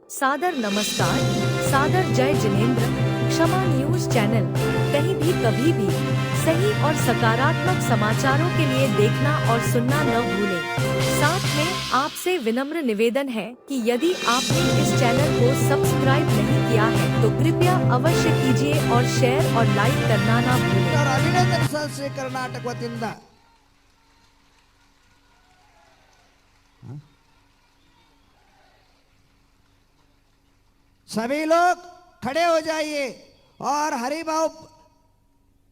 सादर नमस्कार, सादर जय जिनेंद्र। क्षमा न्यूज चैनल कहीं भी कभी भी सही और सकारात्मक समाचारों के लिए देखना और सुनना न भूलें। साथ में आपसे विनम्र निवेदन है कि यदि आपने इस चैनल को सब्सक्राइब नहीं किया है तो कृपया अवश्य कीजिए और शेयर और लाइक करना ना भूलें। अभिनंदन सर श्री कर्नाटक वतींदा सभी लोग खड़े हो जाइए और हरिभाव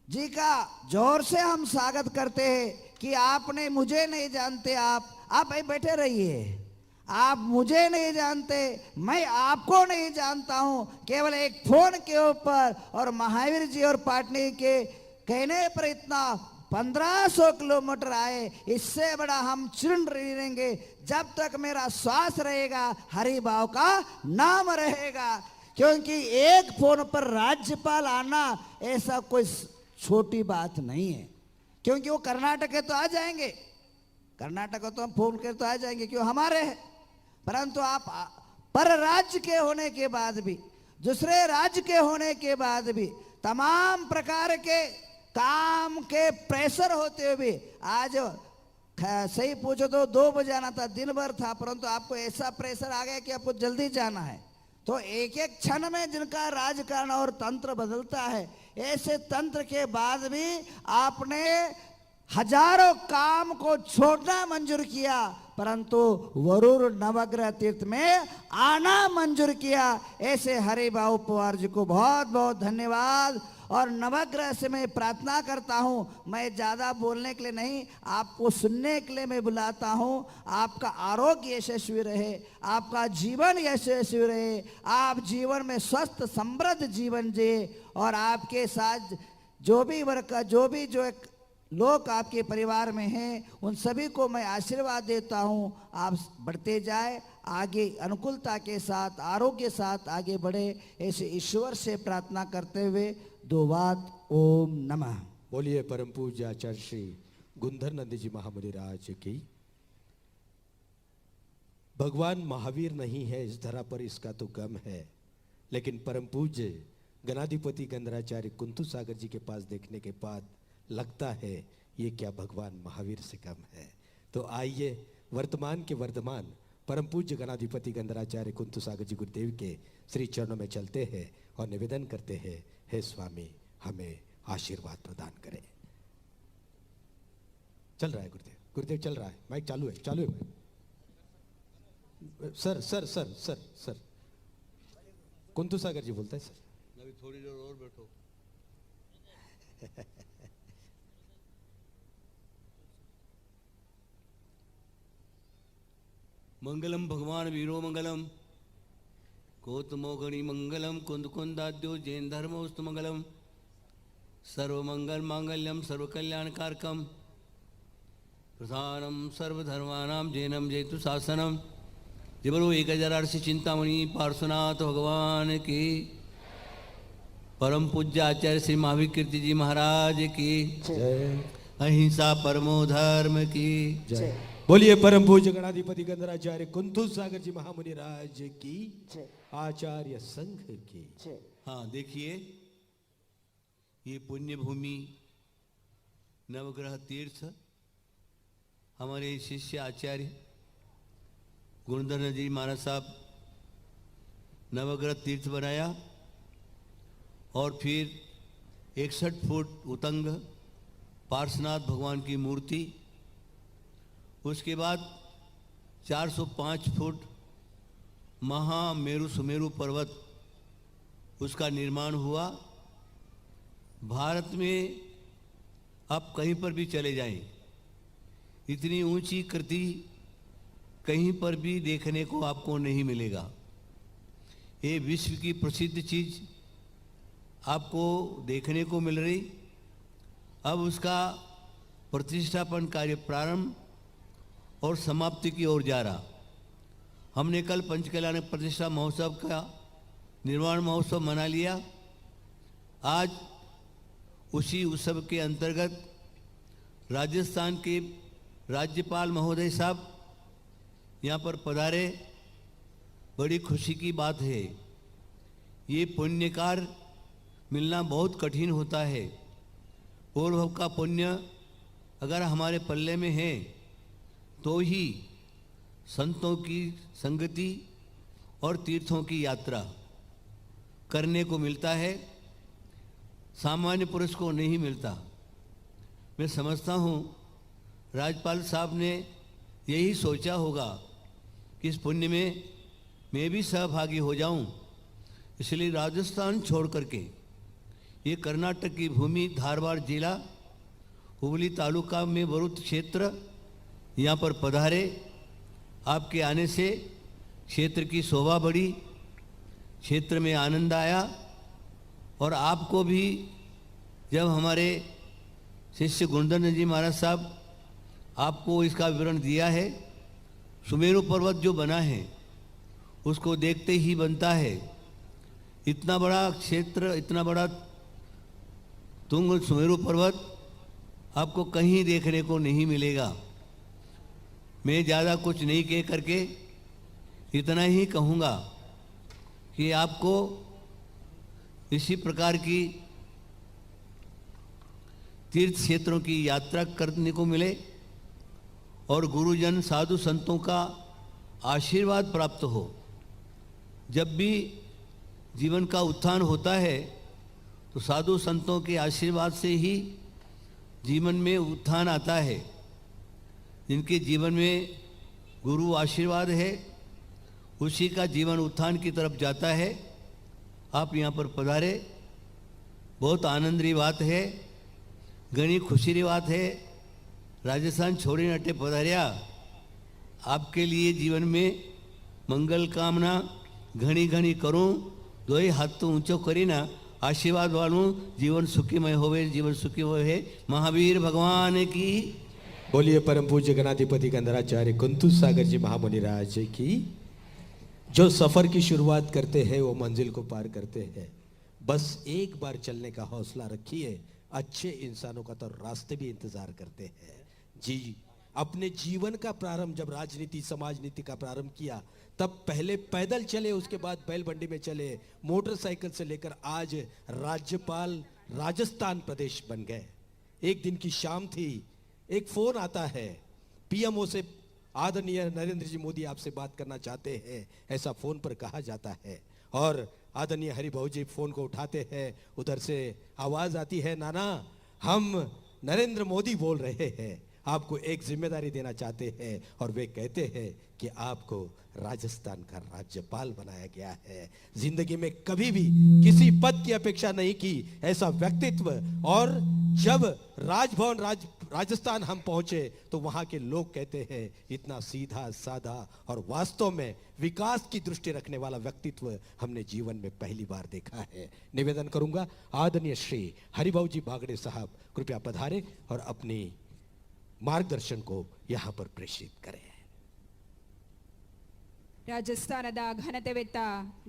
जी का जोर से हम स्वागत करते हैं कि आपने मुझे नहीं जानते, आप बैठे रहिए। आप मुझे नहीं जानते, मैं आपको नहीं जानता हूं, केवल एक फोन के ऊपर और महावीर जी और पाटनी के कहने पर इतना 1500 किलोमीटर आए। इससे बड़ा हम चिर नहीं रहेंगे जब तक मेरा श्वास रहेगा, हरिभाव का नाम रहेगा। क्योंकि एक फोन पर राज्यपाल आना ऐसा कोई छोटी बात नहीं है, क्योंकि वो कर्नाटक है तो आ जाएंगे, कर्नाटक है तो हम फोन कर तो आ जाएंगे, क्यों हमारे हैं। परंतु आप पर राज्य के होने के बाद भी, दूसरे राज्य के होने के बाद भी, तमाम प्रकार के काम के प्रेशर होते हुए भी आज सही पूछो तो 2 बजे आना था, दिन भर था, परंतु आपको ऐसा प्रेशर आ गया कि आपको जल्दी जाना है। तो एक एक क्षण में जिनका राजकारण और तंत्र बदलता है, ऐसे तंत्र के बाद भी आपने हजारों काम को छोड़ना मंजूर किया, परंतु वरुण नवग्रह तीर्थ में आना मंजूर किया। ऐसे हरिभाव पवार जी को बहुत बहुत धन्यवाद। और नवग्रह से मैं प्रार्थना करता हूं, मैं ज्यादा बोलने के लिए नहीं, आपको सुनने के लिए मैं बुलाता हूं। आपका आरोग्य यशस्वी रहे, आपका जीवन यशस्वी रहे, आप जीवन में स्वस्थ समृद्ध जीवन जिए, और आपके साथ जो भी वर्ग का जो एक लोग आपके परिवार में हैं, उन सभी को मैं आशीर्वाद देता हूं। आप बढ़ते जाए, आगे अनुकूलता के साथ, आरोग्य साथ आगे बढ़े, ऐसे ईश्वर से प्रार्थना करते हुए 2 बात। ओम नमः। बोलिए परम पूज्य आचार्य श्री गुंधर नंद जी महामुनि राज की। भगवान महावीर नहीं है इस धरा पर, इसका तो गम है, लेकिन परम पूज्य गणाधिपति गंधराचार्य कुंतु सागर जी के पास देखने के बाद लगता है ये क्या भगवान महावीर से कम है। तो आइए वर्तमान के वर्धमान परम पूज्य गणाधिपति गंधराचार्य कुंतु सागर जी गुरुदेव के श्री चरणों में चलते हैं और निवेदन करते हैं, हे स्वामी हमें आशीर्वाद प्रदान करें। चल रहा है गुरुदेव, गुरुदेव चल रहा है, माइक चालू है sir sir sir sir sir Kuntu Sagar ji बोलता है सर। अभी थोड़ी देर और बैठो। मंगलम भगवान वीरो मंगलम, कोतमोगणी मंगलम, कुंद कुंदाद्यो जैन धर्मोस्तु मंगलम, सर्वमंगल मांगल्यम सर्वकल्याणकारकम, प्रधानम सर्वधर्मानां जैनम जयतु शासनम। जय बोलो 1008 चिंतामणि पार्श्वनाथ भगवान की। परम पूज्य आचार्य श्री महावीर कीर्ति जी महाराज की जय। अहिंसा परमो धर्म की जय। बोलिए परम पूज्य गणाधिपति गंधराचार्य कुंतु सागर जी महामुनि राज की, आचार्य संघ की। हाँ देखिए, ये पुण्य भूमि नवग्रह तीर्थ हमारे शिष्य आचार्य गुरुधर जी महाराज साहब नवग्रह तीर्थ बनाया, और फिर 61 फुट उतंग पार्श्वनाथ भगवान की मूर्ति, उसके बाद 405 फुट महामेरु सुमेरु पर्वत उसका निर्माण हुआ। भारत में आप कहीं पर भी चले जाएं, इतनी ऊंची कृति कहीं पर भी देखने को आपको नहीं मिलेगा। ये विश्व की प्रसिद्ध चीज आपको देखने को मिल रही। अब उसका प्रतिष्ठापन कार्य प्रारंभ और समाप्ति की ओर जा रहा। हमने कल पंचकल्याण प्रतिष्ठा महोत्सव का निर्माण महोत्सव मना लिया। आज उसी उत्सव के अंतर्गत राजस्थान के राज्यपाल महोदय साहब यहाँ पर पधारे बड़ी खुशी की बात है। ये पुण्यकार मिलना बहुत कठिन होता है। पूर्व का पुण्य अगर हमारे पल्ले में है तो ही संतों की संगति और तीर्थों की यात्रा करने को मिलता है, सामान्य पुरुष को नहीं मिलता। मैं समझता हूँ राज्यपाल साहब ने यही सोचा होगा कि इस पुण्य में मैं भी सहभागी हो जाऊं, इसलिए राजस्थान छोड़ करके ये कर्नाटक की भूमि धारवाड़ जिला हुबली तालुका में वरुत क्षेत्र यहाँ पर पधारे। आपके आने से क्षेत्र की शोभा बढ़ी, क्षेत्र में आनंद आया और आपको भी जब हमारे शिष्य गुणधर जी महाराज साहब आपको इसका विवरण दिया है, सुमेरु पर्वत जो बना है उसको देखते ही बनता है। इतना बड़ा क्षेत्र, इतना बड़ा तुंग सुमेरु पर्वत आपको कहीं देखने को नहीं मिलेगा। मैं ज़्यादा कुछ नहीं कह करके इतना ही कहूँगा कि आपको इसी प्रकार की तीर्थ क्षेत्रों की यात्रा करने को मिले और गुरुजन साधु संतों का आशीर्वाद प्राप्त हो। जब भी जीवन का उत्थान होता है तो साधु संतों के आशीर्वाद से ही जीवन में उत्थान आता है। जिनके जीवन में गुरु आशीर्वाद है उसी का जीवन उत्थान की तरफ जाता है। आप यहाँ पर पधारे, बहुत आनंद की बात है, घनी खुशी की बात है। राजस्थान छोड़ी अटे पधारिया, आपके लिए जीवन में मंगल कामना घनी घनी करूं, दो ही हाथ तो ऊंचो करीना आशीर्वाद वालू, जीवन सुखीमय होवे, जीवन सुखी होवे। महावीर भगवान की बोलिए। परम पूज्य गणाधिपति गंधराचार्य कुंतु सागर जी महामुनि राज की। जो सफर की शुरुआत करते हैं वो मंजिल को पार करते हैं। बस एक बार चलने का हौसला रखिए, अच्छे इंसानों का तो रास्ते भी इंतजार करते हैं। जी, अपने जीवन का प्रारंभ जब राजनीति समाज नीति का प्रारंभ किया तब पहले पैदल चले, उसके बाद बैलबंडी में चले, मोटरसाइकिल से लेकर आज राज्यपाल राजस्थान प्रदेश बन गए। एक दिन की शाम थी, एक फोन आता है पीएमओ से, आदरणीय नरेंद्र जी मोदी आपसे बात करना चाहते हैं, ऐसा फोन पर कहा जाता है। और आदरणीय हरिभाऊ जी फोन को उठाते हैं, उधर से आवाज आती है, नाना हम नरेंद्र मोदी बोल रहे हैं, आपको एक जिम्मेदारी देना चाहते हैं। और वे कहते हैं कि आपको राजस्थान का राज्यपाल बनाया गया है। जिंदगी में कभी भी किसी पद की अपेक्षा नहीं की, ऐसा व्यक्तित्व। और जब राजभवन राजस्थान हम पहुंचे तो वहां के लोग कहते हैं इतना सीधा साधा और वास्तव में विकास की दृष्टि रखने वाला व्यक्तित्व हमने जीवन में पहली बार देखा है। निवेदन करूंगा आदरणीय श्री हरिभाऊ जी बागड़े साहब कृपया पधारे और अपनी मार्गदर्शन को यहां पर प्रेषित करें। ರಾಜಸ್ಥಾನದ ಘನತೆವೆತ್ತ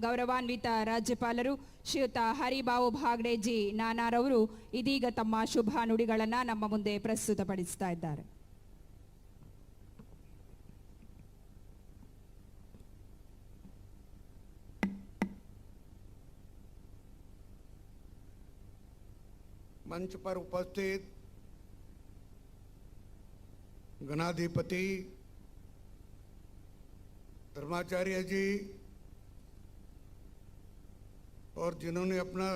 ಗೌರವಾನ್ವಿತ ರಾಜ್ಯಪಾಲರು ಶ್ರೀಯುತ ಹರಿಭಾವು ಬಾಗ್ಡೆಜಿ ನಾನಾರವರು ಇದೀಗ ತಮ್ಮ ಶುಭ ನುಡಿಗಳನ್ನು ನಮ್ಮ ಮುಂದೆ ಪ್ರಸ್ತುತಪಡಿಸ್ತಾ ಇದ್ದಾರೆ. मंच पर उपस्थित गणाधिपति धर्माचार्य जी और जिन्होंने अपना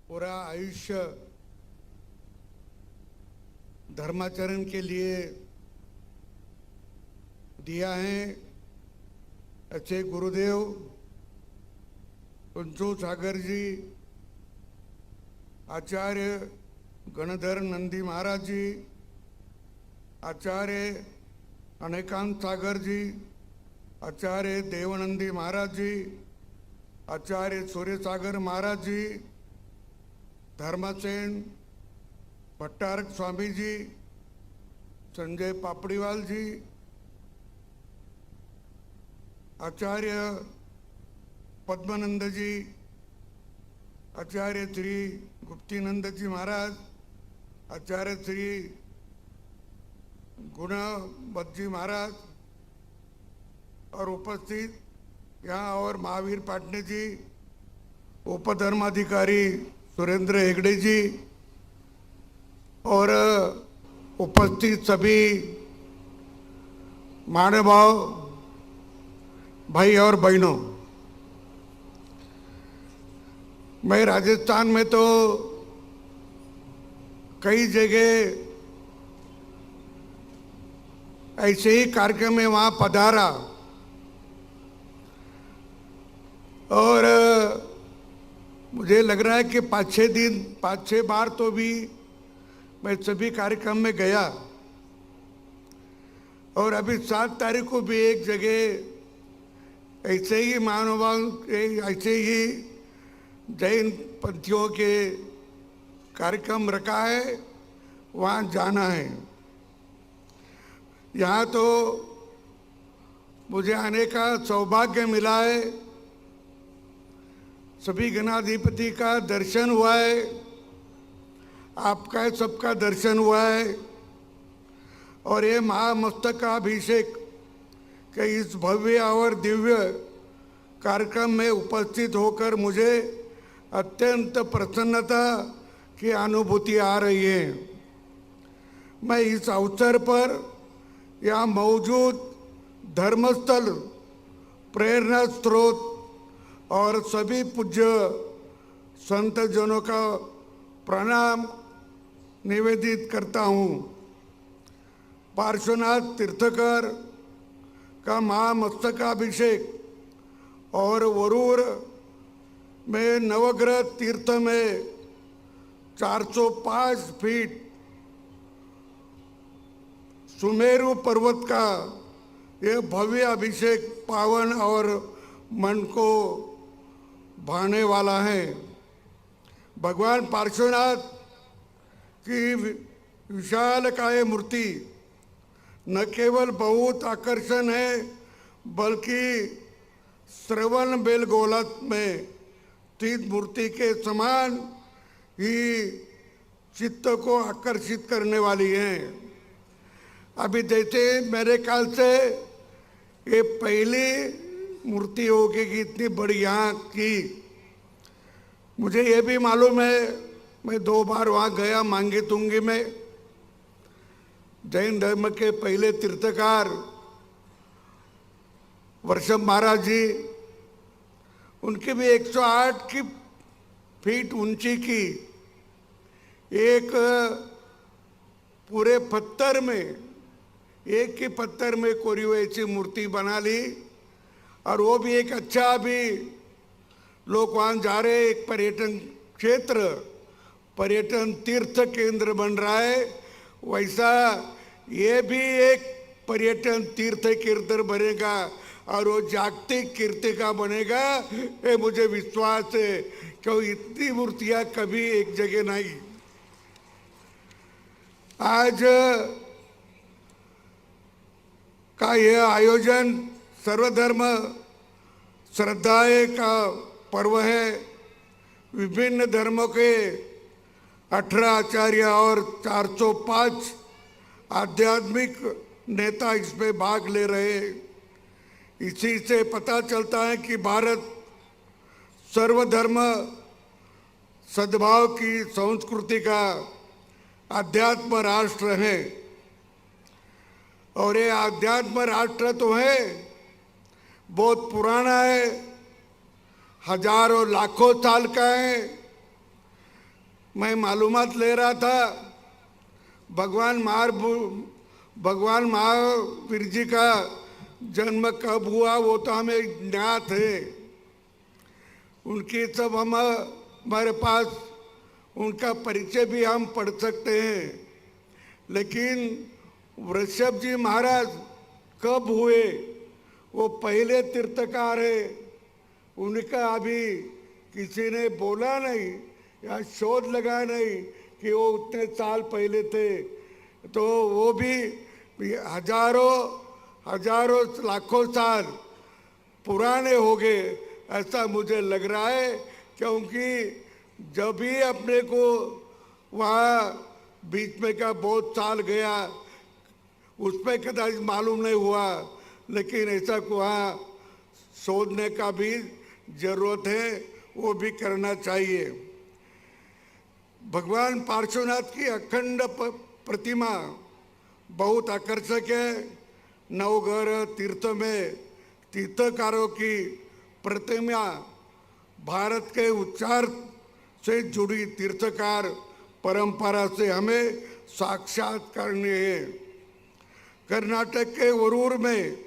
पूरा आयुष्य धर्माचरण के लिए दिया है, अच्छे गुरुदेव कुंतु सागर जी, आचार्य गणधर नंदी महाराज जी, आचार्य अनेकांत सागर जी, आचार्य देवानंदी महाराज जी, आचार्य सूर्य सागर महाराज जी, धर्मसेन भट्टारक स्वामी जी, संजय पापड़ीवाल जी, आचार्य पद्मानंद जी, आचार्य श्री गुप्तीनंद जी महाराज, आचार्य श्री गुणवत जी महाराज और उपस्थित यहाँ और महावीर पाटने जी, उपधर्माधिकारी सुरेंद्र हेगड़े जी और उपस्थित सभी महानुभाव भाई और बहनों, मैं राजस्थान में तो कई जगह ऐसे ही कार्यक्रम में वहाँ पधारा और मुझे लग रहा है कि 5-6 बार तो भी मैं सभी कार्यक्रम में गया और अभी 7 तारीख को भी एक जगह ऐसे ही महानुभाव ऐसे ही जैन पंथियों के कार्यक्रम रखा है, वहाँ जाना है। यहाँ तो मुझे आने का सौभाग्य मिला है, सभी गणाधिपति का दर्शन हुआ है, आपका सबका दर्शन हुआ है और ये महामस्तकाभिषेक के इस भव्य और दिव्य कार्यक्रम में उपस्थित होकर मुझे अत्यंत प्रसन्नता की अनुभूति आ रही है। मैं इस अवसर पर यहाँ मौजूद धर्मस्थल, प्रेरणा स्रोत और सभी पूज्य संत जनों का प्रणाम निवेदित करता हूँ। पार्श्वनाथ तीर्थकर का महामस्तकाभिषेक और वरूर में नवग्रह तीर्थ में 405 फीट सुमेरु पर्वत का यह भव्य अभिषेक पावन और मन को भाने वाला है। भगवान पार्श्वनाथ की विशालकाय मूर्ति न केवल बहुत आकर्षण है बल्कि श्रवण बेलगोला में स्थित मूर्ति के समान ही चित्त को आकर्षित करने वाली है। अभी जैसे मेरे ख्याल से ये पहली मूर्ति होगी कि इतनी बड़ी यहाँ की, मुझे ये भी मालूम है। मैं 2 बार वहाँ गया मांगी तुंगी में। जैन धर्म के पहले तीर्थकार वर्षभ महाराज जी, उनकी भी 108 फीट ऊंची की एक पूरे पत्थर में, एक ही पत्थर में कोरी हुई ऐसी मूर्ति बना ली और वो भी एक अच्छा भी लोग वहाँ जा रहे, एक पर्यटन क्षेत्र, पर्यटन तीर्थ केंद्र बन रहा है। वैसा ये भी एक पर्यटन तीर्थ केंद्र बनेगा और वो जागतिक कीर्ति का बनेगा, ये मुझे विश्वास है। क्यों इतनी मूर्तियां कभी एक जगह नहीं। आज का यह आयोजन सर्वधर्म श्रद्धाएं का पर्व है। विभिन्न धर्मों के 18 आचार्य और 405 आध्यात्मिक नेता इसमें भाग ले रहे हैं। इसी से पता चलता है कि भारत सर्वधर्म सद्भाव की संस्कृति का अध्यात्म राष्ट्र है और ये अध्यात्म राष्ट्र तो है, बहुत पुराना है, हजारों लाखों साल का है। मैं मालूमात ले रहा था, भगवान महावीर जी का जन्म कब हुआ वो तो हमें ज्ञात है। उनकी सब हमारे पास उनका परिचय भी हम पढ़ सकते हैं, लेकिन वृषभ जी महाराज कब हुए वो पहले तीर्थकार है। उनका अभी किसी ने बोला नहीं या शोध लगा नहीं कि वो उतने साल पहले थे। तो वो भी हजारों लाखों साल पुराने हो गए ऐसा मुझे लग रहा है, क्योंकि जब भी अपने को वहाँ बीच में का बहुत साल गया उसमें कदाच मालूम नहीं हुआ, लेकिन ऐसा वहाँ शोधने का भी जरूरत है, वो भी करना चाहिए। भगवान पार्श्वनाथ की अखंड प्रतिमा बहुत आकर्षक है। नवग्रह तीर्थ में तीर्थकारों की प्रतिमा भारत के उच्चार से जुड़ी तीर्थकार परंपरा से हमें साक्षात करनी है। कर्नाटक के वरूर में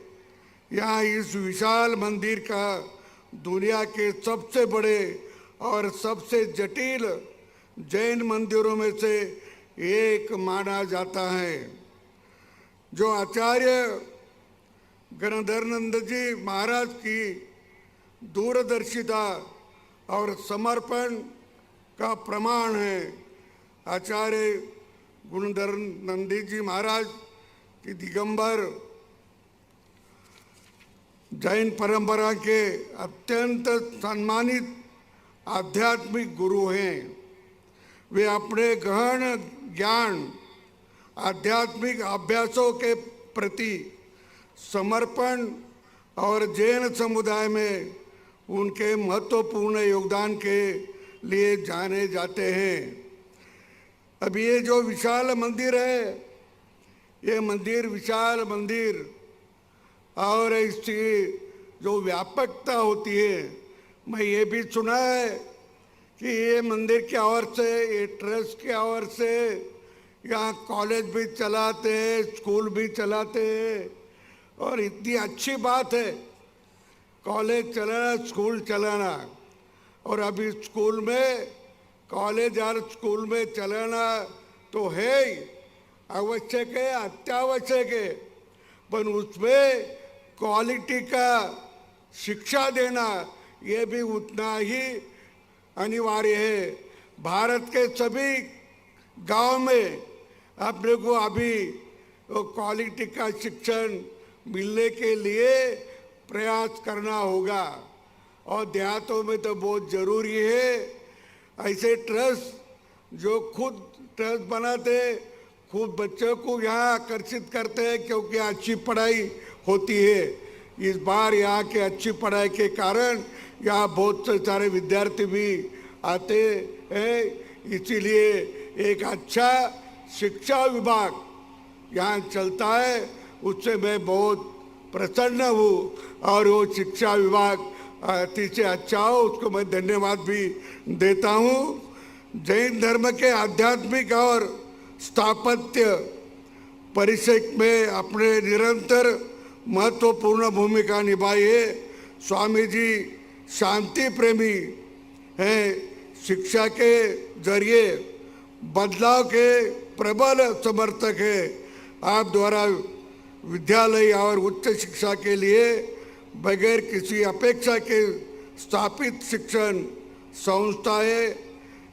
यहाँ इस विशाल मंदिर का दुनिया के सबसे बड़े और सबसे जटिल जैन मंदिरों में से एक माना जाता है, जो आचार्य गणधरानंद जी महाराज की दूरदर्शिता और समर्पण का प्रमाण है। आचार्य गुणधरानंद जी महाराज की दिगंबर जैन परंपरा के अत्यंत सम्मानित आध्यात्मिक गुरु हैं। वे अपने गहन ज्ञान आध्यात्मिक अभ्यासों के प्रति समर्पण और जैन समुदाय में उनके महत्वपूर्ण योगदान के लिए जाने जाते हैं। अब ये जो विशाल मंदिर है, ये मंदिर विशाल मंदिर और इसकी जो व्यापकता होती है, मैं ये भी सुना है कि ये मंदिर की ओर से, ये ट्रस्ट की ओर से यहाँ कॉलेज भी चलाते हैं, स्कूल भी चलाते हैं। और इतनी अच्छी बात है कॉलेज चलाना, स्कूल चलाना। और अभी स्कूल में, कॉलेज और स्कूल में चलाना तो है ही, आवश्यक है, अत्यावश्यक है, पर उसमें क्वालिटी का शिक्षा देना ये भी उतना ही अनिवार्य है। भारत के सभी गांव में अपने को अभी क्वालिटी का शिक्षण मिलने के लिए प्रयास करना होगा, और देहातों में तो बहुत ज़रूरी है। ऐसे ट्रस्ट जो खुद ट्रस्ट बनाते, खुद बच्चों को यहाँ आकर्षित करते हैं क्योंकि अच्छी पढ़ाई होती है। इस बार यहाँ के अच्छी पढ़ाई के कारण यहाँ बहुत से सारे विद्यार्थी भी आते हैं, इसीलिए एक अच्छा शिक्षा विभाग यहाँ चलता है, उससे मैं बहुत प्रसन्न हूँ। और वो शिक्षा विभाग अतिशय अच्छा हो, उसको मैं धन्यवाद भी देता हूँ। जैन धर्म के आध्यात्मिक और स्थापत्य परिषद में अपने निरंतर महत्वपूर्ण भूमिका निभाई है। स्वामी जी शांति प्रेमी हैं, शिक्षा के जरिए बदलाव के प्रबल समर्थक है। आप द्वारा विद्यालय और उच्च शिक्षा के लिए बगैर किसी अपेक्षा के स्थापित शिक्षण संस्थाएं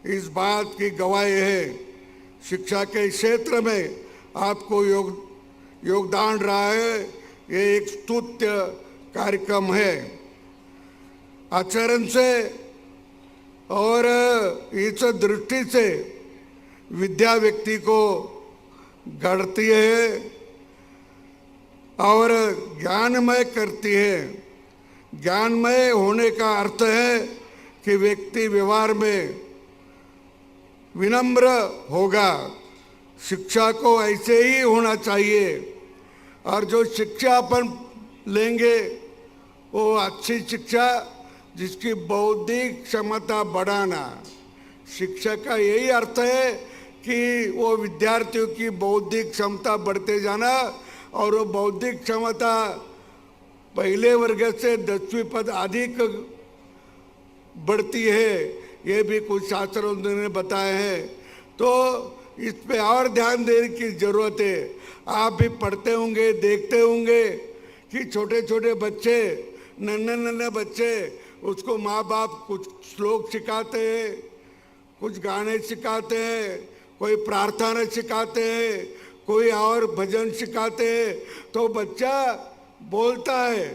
इस बात की गवाही है। शिक्षा के क्षेत्र में आपको योगदान रहा है, ये एक स्तुत्य कार्यक्रम है। आचरण से और इस दृष्टि से विद्या व्यक्ति को गढ़ती है और ज्ञानमय करती है। ज्ञानमय होने का अर्थ है कि व्यक्ति व्यवहार में विनम्र होगा। शिक्षा को ऐसे ही होना चाहिए, और जो शिक्षा अपन लेंगे वो अच्छी शिक्षा जिसकी बौद्धिक क्षमता बढ़ाना। शिक्षा का यही अर्थ है कि वो विद्यार्थियों की बौद्धिक क्षमता बढ़ते जाना, और वो बौद्धिक क्षमता पहले वर्ग से 10वीं पद अधिक बढ़ती है, ये भी कुछ शास्त्रों ने बताए हैं। तो इस पे और ध्यान देने की ज़रूरत है। आप भी पढ़ते होंगे, देखते होंगे कि छोटे छोटे बच्चे, नन्हे नन्हे बच्चे, उसको माँ बाप कुछ श्लोक सिखाते हैं, कुछ गाने सिखाते हैं, कोई प्रार्थना सिखाते हैं, कोई और भजन सिखाते हैं, तो बच्चा बोलता है,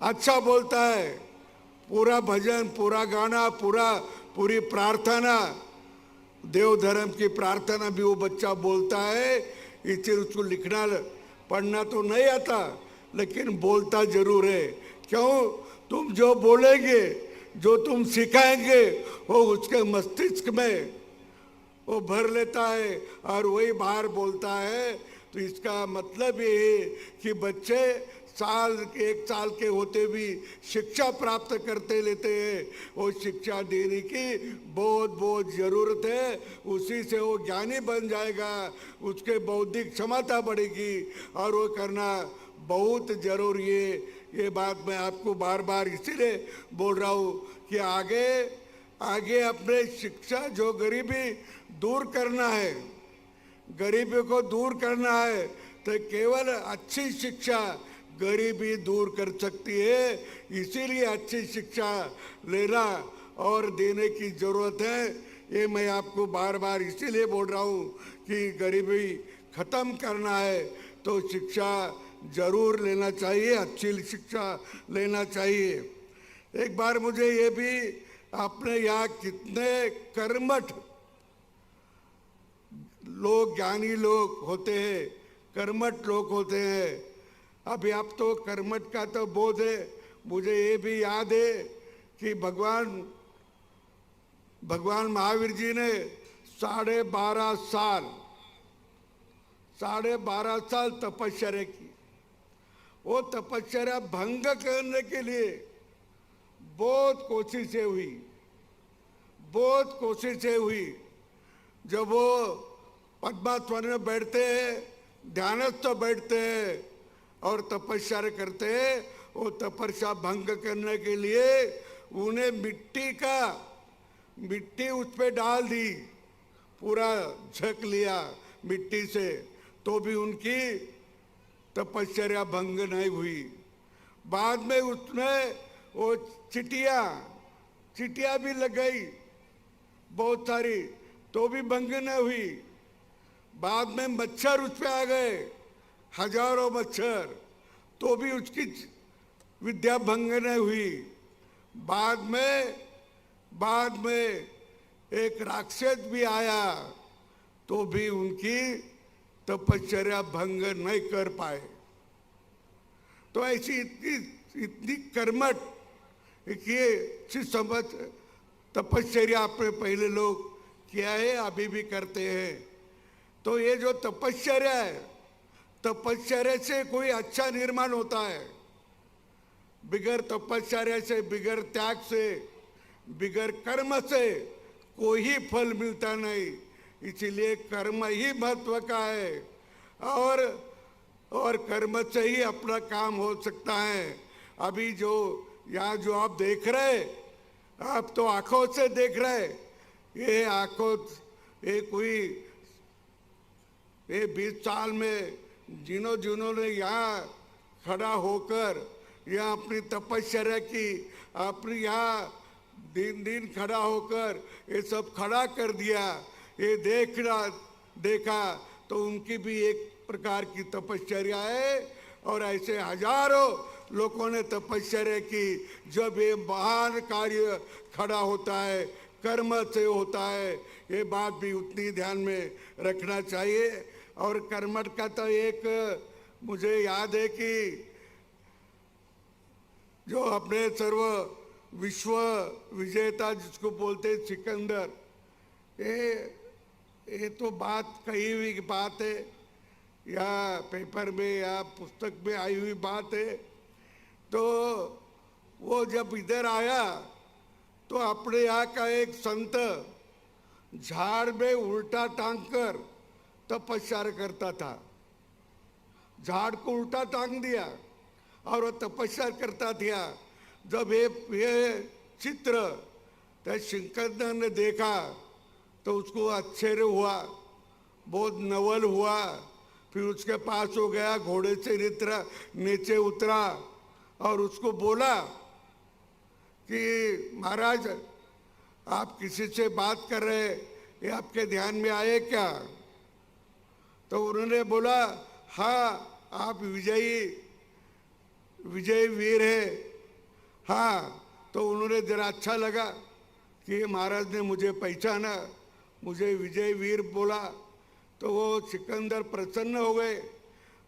अच्छा बोलता है। पूरा भजन, पूरा गाना, पूरी प्रार्थना, देव धर्म की प्रार्थना भी वो बच्चा बोलता है। इसलिए उसको लिखना पढ़ना तो नहीं आता, लेकिन बोलता जरूर है। क्यों? तुम जो बोलेंगे, जो तुम सिखाएंगे, वो उसके मस्तिष्क में वो भर लेता है और वही बाहर बोलता है। तो इसका मतलब ये है कि बच्चे 1 साल के होते भी शिक्षा प्राप्त करते लेते हैं। वो शिक्षा देने की बहुत बहुत ज़रूरत है। उसी से वो ज्ञानी बन जाएगा, उसके बौद्धिक क्षमता बढ़ेगी और वो करना बहुत ज़रूरी है। ये बात मैं आपको बार बार इसीलिए बोल रहा हूँ कि आगे अपने शिक्षा जो गरीबी दूर करना है, गरीबी को दूर करना है, तो केवल अच्छी शिक्षा गरीबी दूर कर सकती है। इसीलिए अच्छी शिक्षा लेना और देने की ज़रूरत है। ये मैं आपको बार बार इसीलिए बोल रहा हूँ कि गरीबी ख़त्म करना है तो शिक्षा ज़रूर लेना चाहिए, अच्छी शिक्षा लेना चाहिए। एक बार मुझे ये भी, आपने यहाँ कितने कर्मठ लोग, ज्ञानी लोग होते हैं, कर्मठ लोग होते हैं। अभी आप तो कर्मठ का तो बोध है। मुझे ये भी याद है कि भगवान महावीर जी ने 12.5 साल तपस्या की। वो तपस्या भंग करने के लिए बहुत कोशिशें हुई। जब वो पद्मासन में बैठते हैं, ध्यानस्थ बैठते हैं और तपस्या करते हैं, वो तपस्या भंग करने के लिए उन्हें मिट्टी उस पे डाल दी, पूरा झक लिया मिट्टी से, तो भी उनकी तपस्या भंग नहीं हुई। बाद में उसमें वो चिटिया भी लग गई बहुत सारी, तो भी भंग नहीं हुई। बाद में मच्छर उस पे आ गए, हजारों मच्छर, तो भी उसकी विद्या भंग नहीं हुई। बाद में एक राक्षस भी आया, तो भी उनकी तपस्या भंग नहीं कर पाए। तो ऐसी इतनी कर्मठ किए समझ तपस्या आपने पहले लोग किया है, अभी भी करते हैं। तो ये जो तपस्या है, तपस्या से कोई अच्छा निर्माण होता है। बिगर तपस्या से, बिगर त्याग से, बिगर कर्म से कोई फल मिलता नहीं। इसीलिए कर्म ही महत्व का है और कर्म से ही अपना काम हो सकता है। अभी जो यहाँ जो आप देख रहे, आप तो आंखों से देख रहे, ये आंखों, ये 20 साल में जिन्होंने यहाँ खड़ा होकर यहाँ अपनी तपस्या की, अपनी यहाँ दिन खड़ा होकर ये सब खड़ा कर दिया, ये देखा तो उनकी भी एक प्रकार की तपस्या है। और ऐसे हजारों लोगों ने तपस्या की। जब ये महान कार्य खड़ा होता है, कर्म से होता है, ये बात भी उतनी ध्यान में रखना चाहिए। और कर्मठ का तो एक मुझे याद है कि जो अपने सर्व विश्व विजेता जिसको बोलते सिकंदर, ये तो बात कही हुई बात है या पेपर में या पुस्तक में आई हुई बात है। तो वो जब इधर आया तो अपने यहाँ का एक संत झाड़ में उल्टा टांग कर तपस्या करता था। झाड़ को उल्टा टांग दिया और वो तपस्या करता था। जब ये चित्र सिकंदर ने देखा तो उसको आश्चर्य हुआ, बहुत नवल हुआ। फिर उसके पास हो गया, घोड़े से नीचे उतरा और उसको बोला कि महाराज आप किसी से बात कर रहे, ये आपके ध्यान में आए क्या? तो उन्होंने बोला हाँ आप विजय वीर है। हाँ, तो उन्होंने जरा अच्छा लगा कि महाराज ने मुझे पहचाना, मुझे विजय वीर बोला। तो वो सिकंदर प्रसन्न हो गए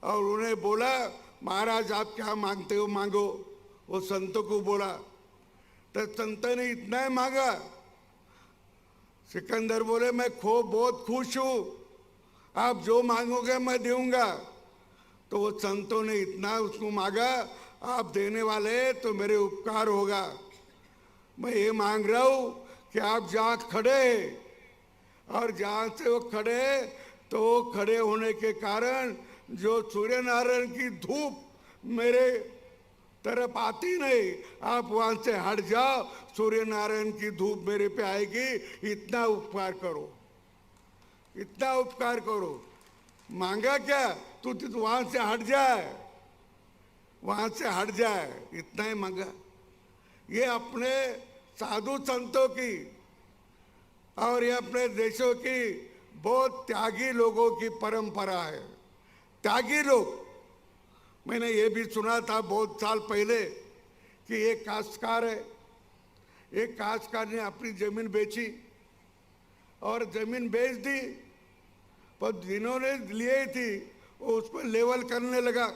और उन्हें बोला महाराज आप क्या मांगते हो मांगो। वो संतों को बोला तो संत ने इतना ही मांगा। सिकंदर बोले मैं बहुत खुश हूं, आप जो मांगोगे मैं दूंगा। तो वो संतों ने इतना उसको मांगा, आप देने वाले तो मेरे उपकार होगा। मैं ये मांग रहा हूं कि आप जहाँ खड़े हैं और जहाँ से वो खड़े तो खड़े होने के कारण जो सूर्य नारायण की धूप मेरे तरफ आती नहीं, आप वहां से हट जाओ, सूर्य नारायण की धूप मेरे पे आएगी। इतना उपकार करो, इतना उपकार करो। मांगा क्या? तू वहां से हट जाए, वहां से हट जाए, इतना ही मांगा। ये अपने साधु संतों की और ये अपने देशों की बहुत त्यागी लोगों की परंपरा है। त्यागी लोग, मैंने ये भी सुना था बहुत साल पहले कि एक काश्तकार है, एक काश्तकार ने अपनी जमीन बेची और जमीन बेच दी, पर जिन्होंने लिए थी वो उसको लेवल करने लगा।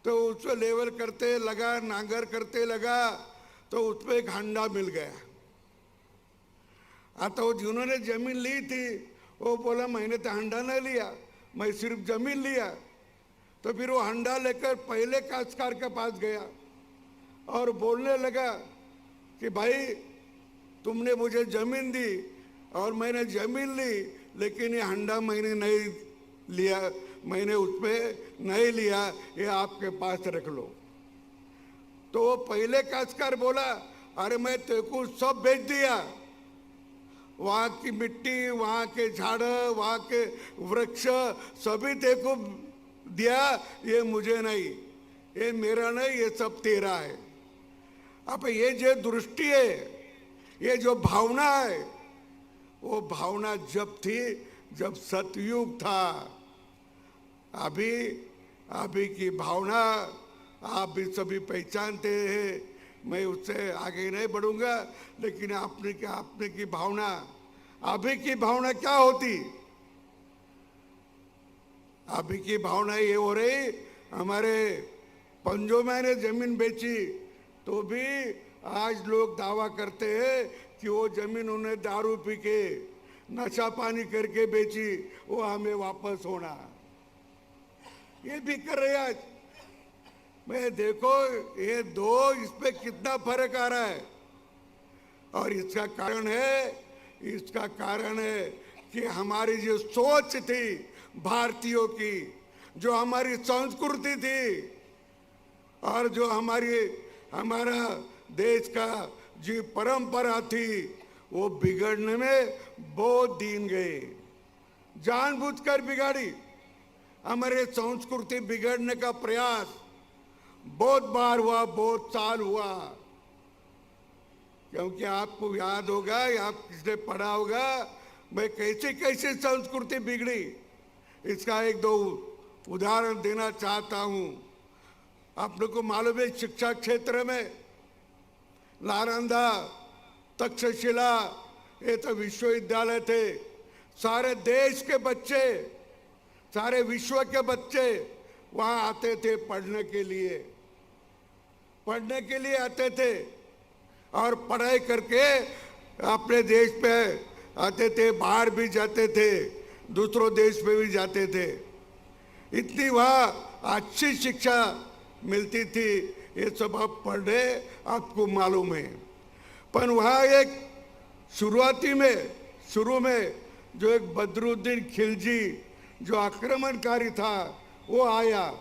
तो उसको लेवल करते लगा, नांगर करते लगा, तो उसमें एक हंडा मिल गया। तो जिन्होंने जमीन ली थी वो बोला मैंने तो हंडा नहीं लिया, मैं सिर्फ जमीन लिया। तो फिर वो हंडा लेकर पहले काश्तकार के पास गया और बोलने लगा कि भाई तुमने मुझे जमीन दी और मैंने जमीन ली, लेकिन ये हंडा मैंने नहीं लिया, मैंने उसमें नहीं लिया, ये आपके पास रख लो। तो वो पहले काश्तकार बोला अरे मैं तेरे को सब बेच दिया, वहां की मिट्टी, वहां के झाड़, वहां के वृक्ष सभी तेरे को दिया, ये मुझे नहीं, ये मेरा नहीं, ये सब तेरा है। अब ये जो दृष्टि है, ये जो भावना है, वो भावना जब थी जब सतयुग था। अभी की भावना आप भी सभी पहचानते हैं, मैं उससे आगे नहीं बढ़ूंगा। लेकिन आपने की भावना, अभी की भावना क्या होती? अभी की भावना ये हो रही, हमारे पंजों मैंने जमीन बेची तो भी आज लोग दावा करते हैं कि वो जमीन उन्हें दारू पी के नशा पानी करके बेची, वो हमें वापस होना, ये भी कर रहे आज। मैं देखो ये दो, इस पे कितना फर्क आ रहा है। और इसका कारण है कि हमारी जो सोच थी भारतीयों की, जो हमारी संस्कृति थी और जो हमारा देश का जो परंपरा थी, वो बिगड़ने में बहुत दिन गए, जानबूझकर बिगाड़ी। हमारे संस्कृति बिगड़ने का प्रयास बहुत बार हुआ, बहुत साल हुआ। क्योंकि आपको याद होगा या आप किसने पढ़ा होगा मैं कैसे संस्कृति बिगड़ी, इसका एक दो उदाहरण देना चाहता हूं। आपने को मालूम है शिक्षा क्षेत्र में नालंदा, तक्षशिला, ये तो विश्वविद्यालय थे। सारे देश के बच्चे, सारे विश्व के बच्चे वहां आते थे पढ़ने के लिए आते थे और पढ़ाई करके अपने देश पे आते थे, बाहर भी जाते थे, दूसरों देश में भी जाते थे। इतनी वहाँ अच्छी शिक्षा मिलती थी, ये सब आप पढ़ रहे, आपको मालूम है। पर वहाँ एक शुरू में जो एक बदरुद्दीन खिलजी जो आक्रमणकारी था वो आया,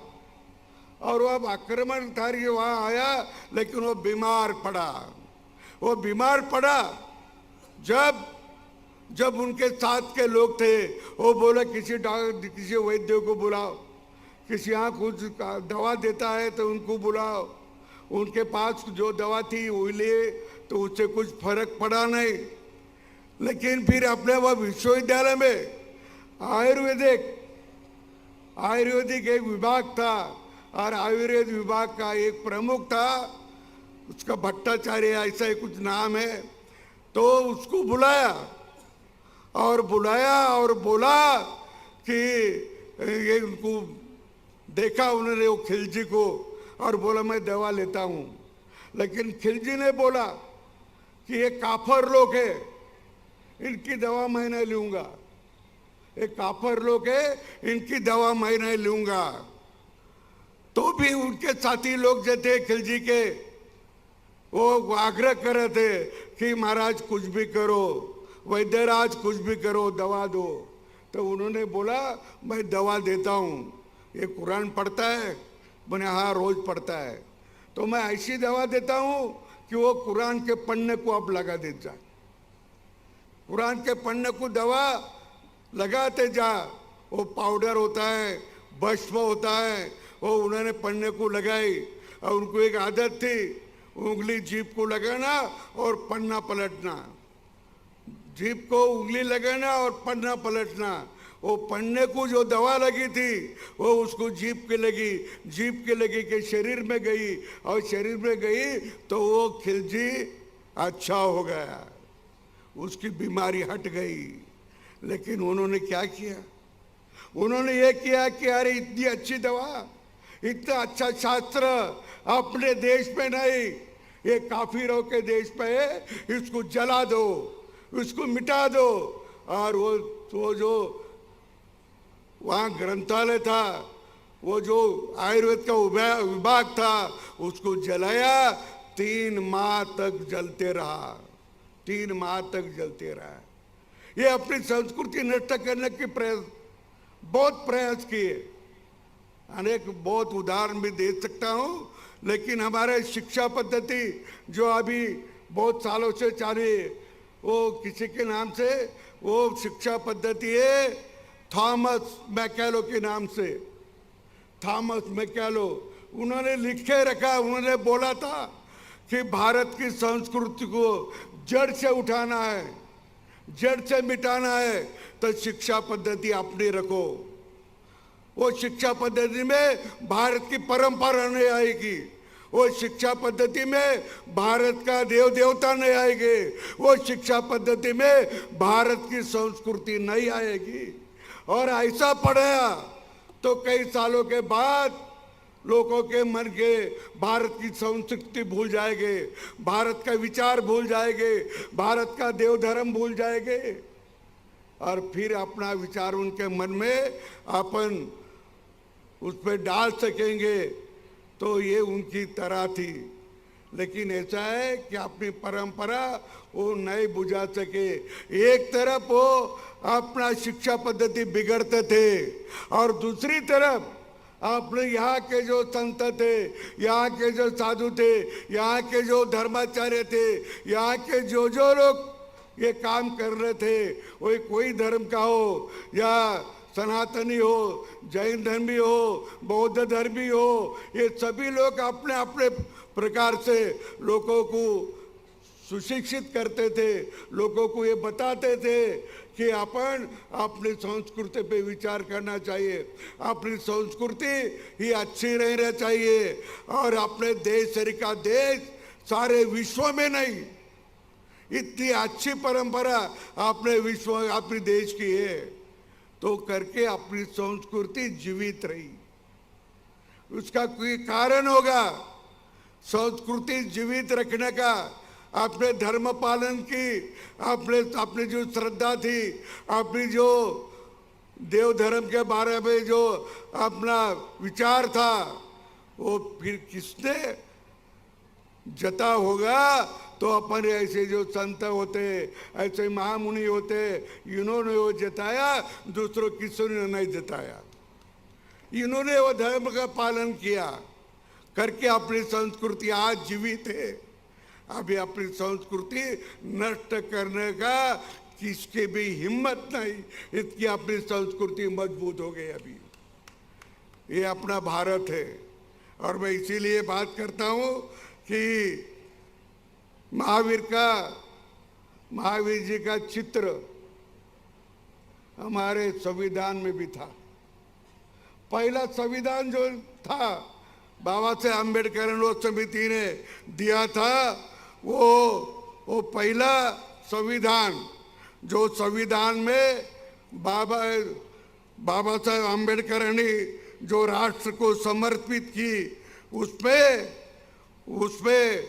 और वो अब आक्रमणकारी वहाँ आया, लेकिन वो बीमार पड़ा। जब उनके साथ के लोग थे वो बोले किसी वैद्य को बुलाओ, किसी यहाँ कुछ दवा देता है तो उनको बुलाओ। उनके पास जो दवा थी वो लिए, तो उससे कुछ फर्क पड़ा नहीं। लेकिन फिर अपने वह विश्वविद्यालय में आयुर्वेदिक एक विभाग था, और आयुर्वेद विभाग का एक प्रमुख था, उसका भट्टाचार्य ऐसा ही कुछ नाम है। तो उसको बुलाया और बोला कि ये उनको देखा उन्होंने वो खिलजी को और बोला मैं दवा लेता हूं, लेकिन खिलजी ने बोला कि ये काफर लोग है, इनकी दवा मैं नहीं लूंगा, ये काफर लोग है, इनकी दवा मैं नहीं लूंगा। तो भी उनके साथी लोग जो थे खिलजी के, वो आग्रह कर रहे थे कि महाराज कुछ भी करो, वैद्यराज कुछ भी करो, दवा दो। तो उन्होंने बोला मैं दवा देता हूँ, ये कुरान पढ़ता है? बोले हाँ रोज पढ़ता है। तो मैं ऐसी दवा देता हूँ कि वो कुरान के पन्ने को आप लगा दे जा, कुरान के पन्ने को दवा लगाते जा। वो पाउडर होता है, भस्म होता है, वो उन्होंने पन्ने को लगाई। और उनको एक आदत थी, उंगली जीभ को लगाना और पन्ना पलटना, जीभ को उंगली लगाना और पन्ना पलटना। वो पन्ने को जो दवा लगी थी वो उसको जीभ के लगी, जीभ के लगी के शरीर में गई, और शरीर में गई तो वो खिलजी अच्छा हो गया, उसकी बीमारी हट गई। लेकिन उन्होंने क्या किया? उन्होंने ये किया कि अरे इतनी अच्छी दवा, इतना अच्छा शास्त्र अपने देश में नहीं, ये काफिरों के देश पे है, इसको जला दो, इसको मिटा दो। और वो जो वहाँ ग्रंथालय था, वो जो आयुर्वेद का विभाग था, उसको जलाया। 3 माह तक जलते रहा, 3 माह तक जलते रहा। ये अपनी संस्कृति नष्ट करने की बहुत प्रयास किए। अनेक बहुत उदाहरण भी दे सकता हूँ, लेकिन हमारे शिक्षा पद्धति जो अभी बहुत सालों से चालू है, वो किसी के नाम से वो शिक्षा पद्धति है थॉमस मैकेलो के नाम से। थॉमस मैकेलो उन्होंने लिखे रखा, उन्होंने बोला था कि भारत की संस्कृति को जड़ से उठाना है, जड़ से मिटाना है, तो शिक्षा पद्धति अपनी रखो। वो शिक्षा पद्धति में भारत की परंपरा नहीं आएगी, वो शिक्षा पद्धति में भारत का देव देवता नहीं आएंगे, वो शिक्षा पद्धति में भारत की संस्कृति नहीं आएगी। और ऐसा पढ़ाया तो कई सालों के बाद लोगों के मन के भारत की संस्कृति भूल जाएंगे, भारत का विचार भूल जाएंगे, भारत का देव धर्म भूल जाएंगे, और फिर अपना विचार उनके मन में अपन उस पर डाल सकेंगे। तो ये उनकी तरह थी। लेकिन ऐसा है कि अपनी परंपरा वो नहीं बुझा सके। एक तरफ वो अपना शिक्षा पद्धति बिगड़ते थे, और दूसरी तरफ अपने यहाँ के जो संत थे, यहाँ के जो साधु थे, यहाँ के जो धर्माचार्य थे, यहाँ के जो लोग ये काम कर रहे थे, वो कोई धर्म का हो या सनातनी हो, जैन धर्मी हो, बौद्ध धर्मी हो, ये सभी लोग अपने अपने प्रकार से लोगों को सुशिक्षित करते थे, लोगों को ये बताते थे कि अपन अपनी संस्कृति पे विचार करना चाहिए, अपनी संस्कृति ही अच्छी रहना चाहिए, और अपने देश का देश सारे विश्व में नहीं, इतनी अच्छी परंपरा अपने विश्व अपने देश की है, तो करके अपनी संस्कृति जीवित रही। उसका कोई कारण होगा, संस्कृति जीवित रखने का, अपने धर्म पालन की, अपने जो श्रद्धा थी, अपनी जो देव धर्म के बारे में जो अपना विचार था, वो फिर किसने जता होगा? तो अपन ऐसे जो संत होते, ऐसे महामुनि होते, इन्होंने वो जताया, दूसरों किसी ने नहीं जताया। इन्होंने वो धर्म का पालन किया करके अपनी संस्कृति आज जीवित है। अभी अपनी संस्कृति नष्ट करने का किसके भी हिम्मत नहीं, इसकी अपनी संस्कृति मजबूत हो गई। अभी ये अपना भारत है, और मैं इसीलिए बात करता हूँ कि महावीर जी का चित्र हमारे संविधान में भी था। पहला संविधान जो था बाबा साहेब अम्बेडकर समिति ने दिया था, वो पहला संविधान, जो संविधान में बाबा साहेब अम्बेडकर ने जो राष्ट्र को समर्पित की, उसमें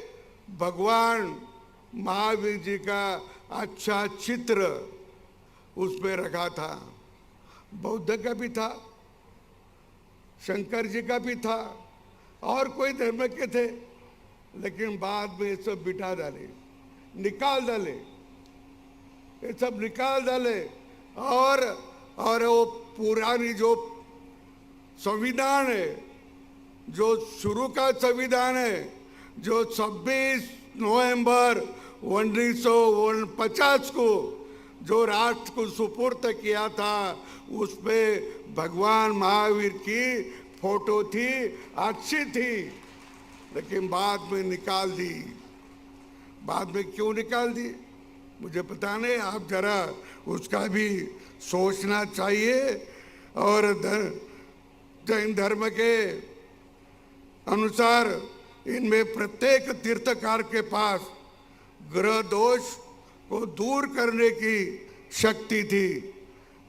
भगवान महावीर जी का अच्छा चित्र उसमें रखा था। बौद्ध का भी था, शंकर जी का भी था, और कोई धर्म के थे, लेकिन बाद में ये सब बिठा डाले, निकाल डाले, ये सब निकाल डाले। और वो पुरानी जो संविधान है, जो शुरू का संविधान है, जो 26 नवंबर 1949 को जो राष्ट्र को सुपुर्द किया था, उसमें भगवान महावीर की फोटो थी, अच्छी थी, लेकिन बाद में निकाल दी। बाद में क्यों निकाल दी मुझे पता नहीं, आप जरा उसका भी सोचना चाहिए। और जैन धर्म के अनुसार इनमें प्रत्येक तीर्थकार के पास ग्रह दोष को दूर करने की शक्ति थी।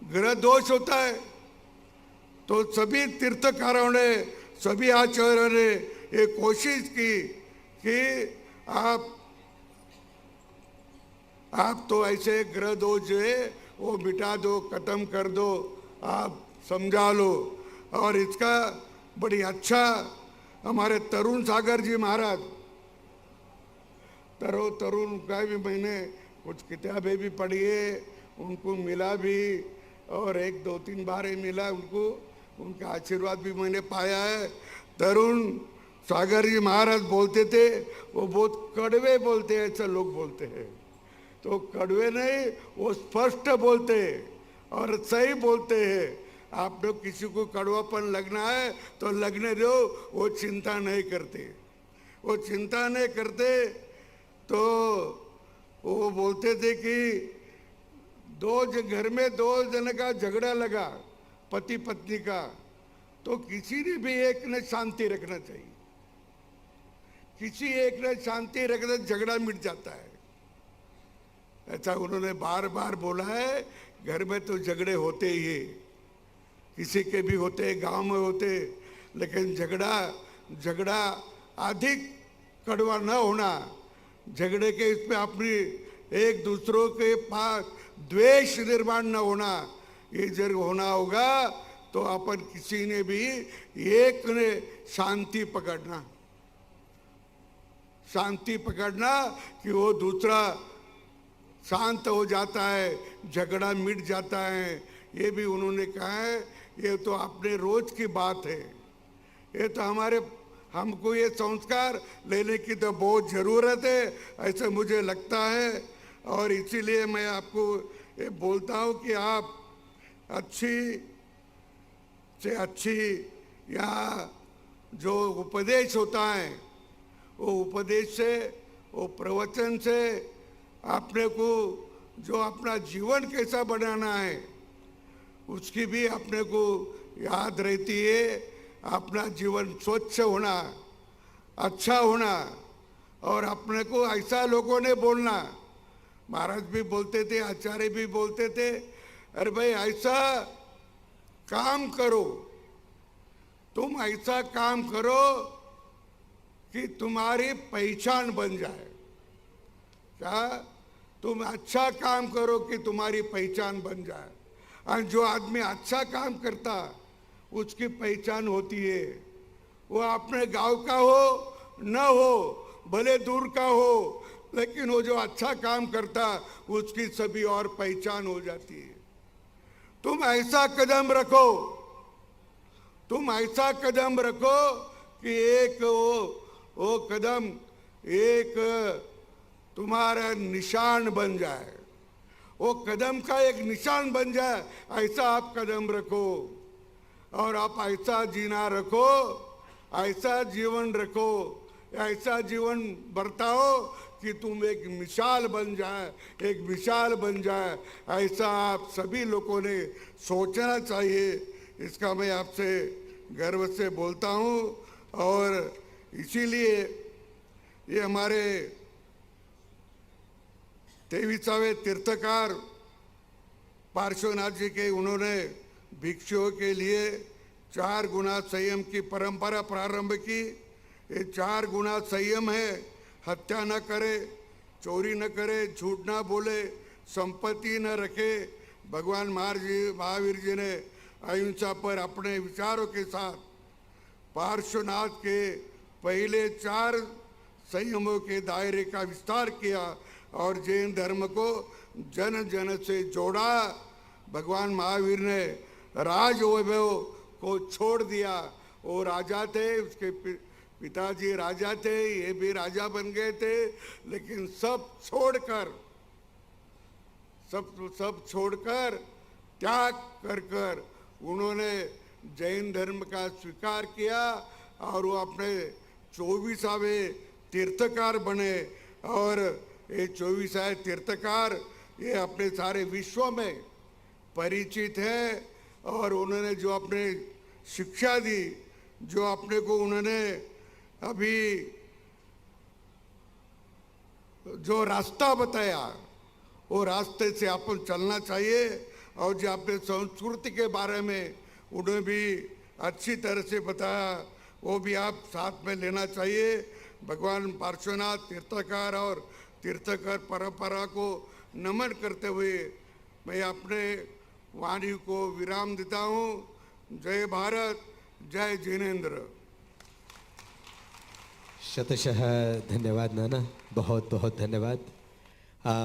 ग्रह दोष होता है तो सभी तीर्थकारों ने, सभी आचार्यों ने ये कोशिश की कि आप तो ऐसे ग्रह दोष जो है वो मिटा दो, खत्म कर दो, आप समझा लो। और इसका बड़ी अच्छा हमारे तरुण सागर जी महाराज, तरुण का भी मैंने कुछ किताबें भी पढ़ी है, उनको मिला भी, और 1-2-3 बार ही मिला उनको, उनका आशीर्वाद भी मैंने पाया है। तरुण सागर जी महाराज बोलते थे, वो बहुत कड़वे बोलते हैं, ऐसा लोग बोलते हैं, तो कड़वे नहीं, वो स्पष्ट बोलते हैं और सही बोलते हैं। आप लोग किसी को कड़वापन लगना है तो लगने दो, वो चिंता नहीं करते, वो चिंता नहीं करते। तो वो बोलते थे कि घर में 2 जन का झगड़ा लगा, पति पत्नी का, तो किसी ने भी एक ने शांति रखना चाहिए, किसी एक ने शांति रखना, झगड़ा मिट जाता है। ऐसा उन्होंने बार बार बोला है। घर में तो झगड़े होते ही है, किसी के भी होते, गांव में होते, लेकिन झगड़ा अधिक कड़वा न होना, झगड़े के इसमें अपनी एक दूसरों के पास द्वेष निर्माण न होना, ये जब होना होगा तो अपन किसी ने भी एक ने शांति पकड़ना कि वो दूसरा शांत हो जाता है, झगड़ा मिट जाता है। ये भी उन्होंने कहा है। ये तो अपने रोज की बात है, ये तो हमको ये संस्कार लेने की तो बहुत ज़रूरत है, ऐसा मुझे लगता है। और इसीलिए मैं आपको ये बोलता हूँ कि आप अच्छी से अच्छी यहाँ जो उपदेश होता है, वो उपदेश से, वो प्रवचन से आपने को जो अपना जीवन कैसा बनाना है उसकी भी अपने को याद रहती है। अपना जीवन स्वच्छ होना, अच्छा होना, और अपने को ऐसा लोगों ने बोलना। महाराज भी बोलते थे, आचार्य भी बोलते थे, अरे भाई ऐसा काम करो, तुम ऐसा काम करो कि तुम्हारी पहचान बन जाए। क्या? तुम अच्छा काम करो कि तुम्हारी पहचान बन जाए। और जो आदमी अच्छा काम करता उसकी पहचान होती है। वो अपने गांव का हो न हो, भले दूर का हो, लेकिन वो जो अच्छा काम करता उसकी सभी और पहचान हो जाती है। तुम ऐसा कदम रखो, तुम ऐसा कदम रखो कि एक वो कदम एक तुम्हारा निशान बन जाए, वो कदम का एक निशान बन जाए। ऐसा आप कदम रखो और आप ऐसा जीना रखो, ऐसा जीवन रखो, ऐसा जीवन बरताओ कि तुम एक मिसाल बन जाए, एक मिसाल बन जाए। ऐसा आप सभी लोगों ने सोचना चाहिए। इसका मैं आपसे गर्व से बोलता हूँ। और इसीलिए ये हमारे 23वें तीर्थकार पार्श्वनाथ जी के, उन्होंने भिक्षुओं के लिए 4 गुना संयम की परंपरा प्रारंभ की। ये 4 गुना संयम है, हत्या न करे, चोरी न करे, झूठ न बोले, संपत्ति न रखे। भगवान महावीर जी ने अहिंसा पर अपने विचारों के साथ पार्श्वनाथ के पहले 4 संयमों के दायरे का विस्तार किया और जैन धर्म को जन जन से जोड़ा। भगवान महावीर ने राज वैभव को छोड़ दिया। वो राजा थे, उसके पिताजी राजा थे, ये भी राजा बन गए थे, लेकिन सब छोड़कर त्याग कर उन्होंने जैन धर्म का स्वीकार किया और वो अपने 24वें तीर्थकार बने। और ये 24वें तीर्थकार ये अपने सारे विश्व में परिचित है। और उन्होंने जो अपने शिक्षा दी, जो अपने को उन्होंने अभी जो रास्ता बताया, वो रास्ते से अपन चलना चाहिए। और जो अपने संस्कृति के बारे में उन्हें भी अच्छी तरह से बताया, वो भी आप साथ में लेना चाहिए। भगवान पार्श्वनाथ तीर्थकार और तीर्थकर परंपरा को नमन करते हुए मैं अपने वाणी को विराम देता हूँ। जय भारत, जय जिनेंद्र। शतशः धन्यवाद नाना, बहुत बहुत धन्यवाद।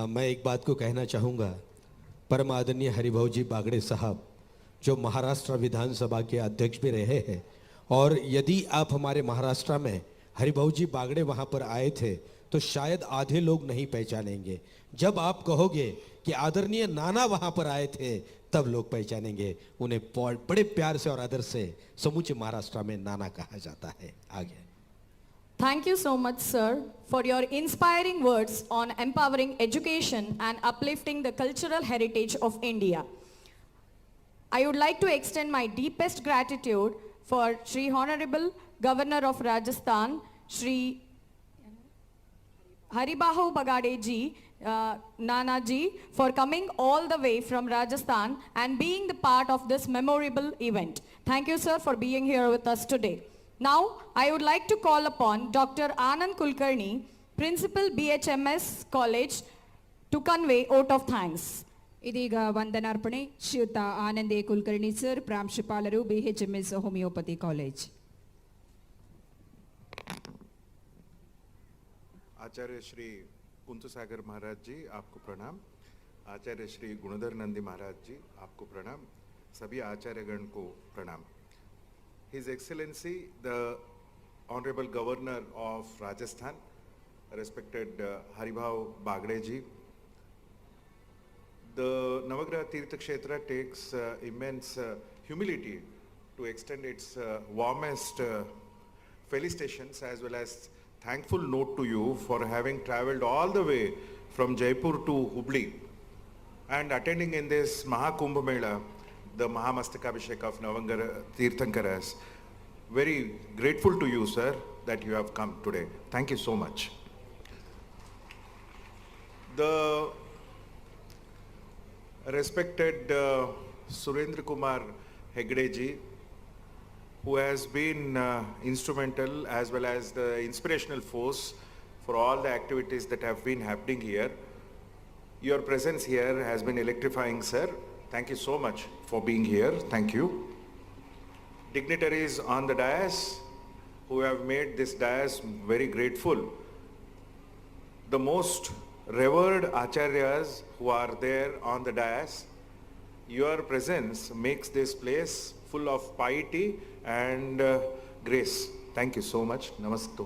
मैं एक बात को कहना चाहूँगा, परम आदरणीय हरिभाऊ जी बागड़े साहब जो महाराष्ट्र विधानसभा के अध्यक्ष भी रहे हैं, और यदि आप हमारे महाराष्ट्र में हरिभाऊ जी बागड़े वहाँ पर आए थे तो शायद आधे लोग नहीं पहचानेंगे। जब आप कहोगे कि आदरणीय नाना वहाँ पर आए थे तब लोग पहचानेंगे। उन्हें बड़े प्यार से और आदर से समूचे महाराष्ट्र में नाना कहा जाता है। आगे। Thank you so much, sir, for your inspiring words on empowering education and uplifting the cultural heritage of India. I would like to extend my deepest gratitude for Shri Honorable Governor of Rajasthan, Shri Haribahu Bagade ji, Nana ji, for coming all the way from Rajasthan and being the part of this memorable event. Thank you, sir, for being here with us today. Now, I would like to call upon Dr. Anand Kulkarni, Principal BHMS College, to convey vote of thanks. ಇದೀಗ ವಂದನಾರ್ಪಣೆ ಶ್ರೀಯುತ ಆನಂದೇ Kulkarni sir, ಪ್ರಾಂಶುಪಾಲರು BHMS homeopathy college. आचार्य श्री कुंतु सागर महाराज जी आपको प्रणाम। आचार्य श्री गुणधर नंदी महाराज जी आपको प्रणाम। सभी आचार्यगण को प्रणाम। His Excellency the Honorable Governor of Rajasthan, respected Haribhau Bagde ji, the Navagraha Tirtha Kshetra takes immense humility to extend its warmest felicitations as well as thankful note to you for having travelled all the way from Jaipur to Hubli and attending in this Mahakumbh Mela, the Mahamastakabhishek of Navagraha Tirthankaras. Very grateful to you, sir, that you have come today. Thank you so much. The respected Surendra Kumar Hegde ji, who has been instrumental as well as the inspirational force for all the activities that have been happening here. Your presence here has been electrifying, sir. Thank you so much for being here. Thank you. Dignitaries on the dais who have made this dais very grateful. The most revered acharyas who are there on the dais, your presence makes this place full of piety and grace. Thank you so much. Namaste.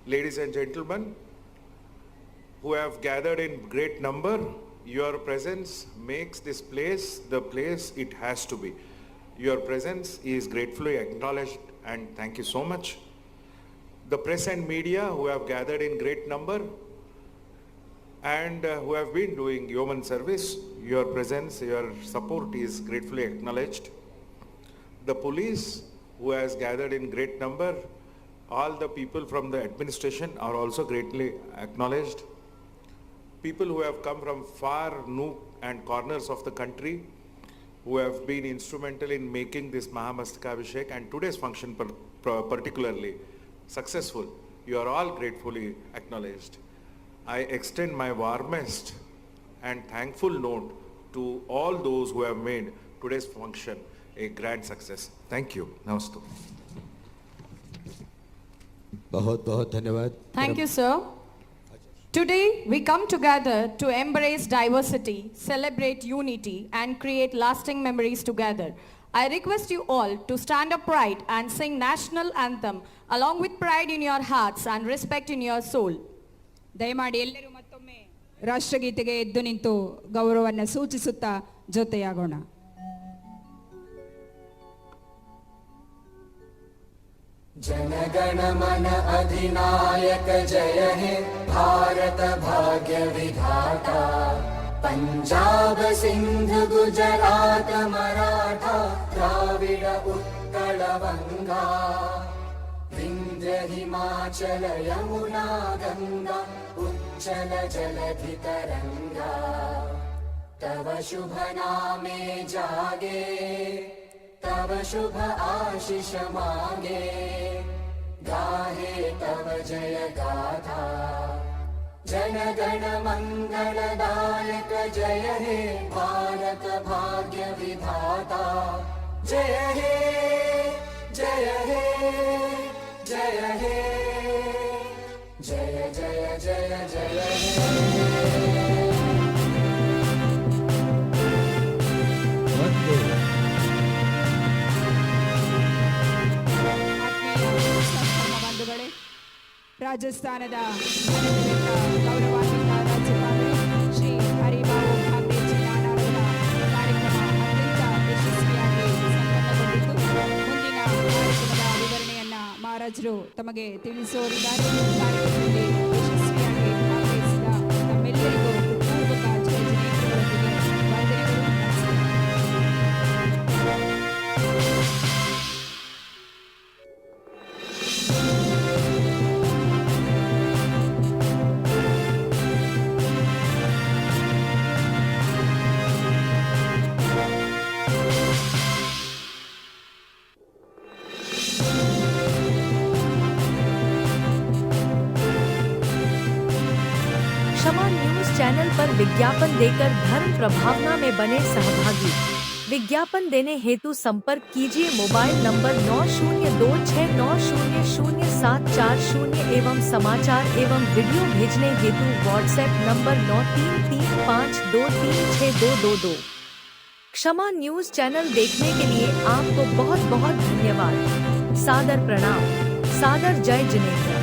Ladies and gentlemen, who have gathered in great number, your presence makes this place the place it has to be. Your presence is gratefully acknowledged and thank you so much. The press and media who have gathered in great number and who have been doing yeoman service, your presence, your support is gratefully acknowledged. The police who has gathered in great number, all the people from the administration are also greatly acknowledged. People who have come from far nook and corners of the country, who have been instrumental in making this Mahamastakabhishek and today's function particularly successful. You are all gratefully acknowledged. I extend my warmest and thankful note to all those who have made today's function a grand success. Thank you. Namaste. बहुत बहुत धन्यवाद। Thank you, sir. Today, we come together to embrace diversity, celebrate unity, and create lasting memories together. I request you all to stand upright and sing national anthem along with pride in your hearts and respect in your soul. ದಯಮಾಡಿ ಎಲ್ಲರೂ ಮತ್ತೊಮ್ಮೆ ರಾಷ್ಟ್ರಗೀತೆಗೆ ಎದ್ದು ನಿಂತು ಗೌರವವನ್ನು ಸೂಚಿಸುತ್ತಾ ಜೊತೆಯಾಗೋಣ. जनगण मन अधिनायक जय हे भारत भाग्य विधाता पंजाब सिंध गुजरात मराठा द्राविड उत्कल बंगा विंध्य हिमाचल यमुना गंगा उच्चल जलधि तरंगा तव शुभ नामे जागे तव शुभ आशीष मांगे गाहे तव जय गाथा जन गण मंगलदायक जय हे भारत भाग्य विधाता जय हे जय हे जय हे जय जय जय जय हे ಬಂಧುಗಳೇ, ರಾಜಸ್ಥಾನದ ಗೌರವಾನ್ವಿತ ರಾಜ್ಯಪಾಲರು ಶ್ರೀ ಹರಿಭಾವು ಭಾಗ್ಯಜಿ ನಾನಾರವರ ಕಾರ್ಯಕ್ರಮ ಅತ್ಯಂತ ಯಶಸ್ವಿಯಾಗಿ ಸಂಪನ್ನಗೊಂಡಿದ್ದು ಮುಂದಿನ ಕಾರ್ಯಕ್ರಮದ ವಿವರಣೆಯನ್ನ ಮಹಾರಾಜರು ತಮಗೆ ತಿಳಿಸೋರಿದ್ದಾರೆ. ಕಾರ್ಯಕ್ರಮದಲ್ಲಿ ಯಶಸ್ವಿಯಾಗಿ ಭಾಗವಹಿಸಿದ ನಮ್ಮೆಲ್ಲರಿಗೂ ಪೂರ್ವಕ ಜಯ ಜನೇಂದ್ರಗಳೊಂದಿಗೆ ವಂದನೆಗಳು. क्षमा न्यूज चैनल पर विज्ञापन देकर धर्म प्रभावना में बने सहभागी। विज्ञापन देने हेतु संपर्क कीजिए मोबाइल नंबर 9026900740 एवं समाचार एवं वीडियो भेजने हेतु व्हाट्सएप नंबर 9335236222। क्षमा न्यूज चैनल देखने के लिए आपको बहुत बहुत धन्यवाद। सादर प्रणाम। सादर जय जिनेंद्र।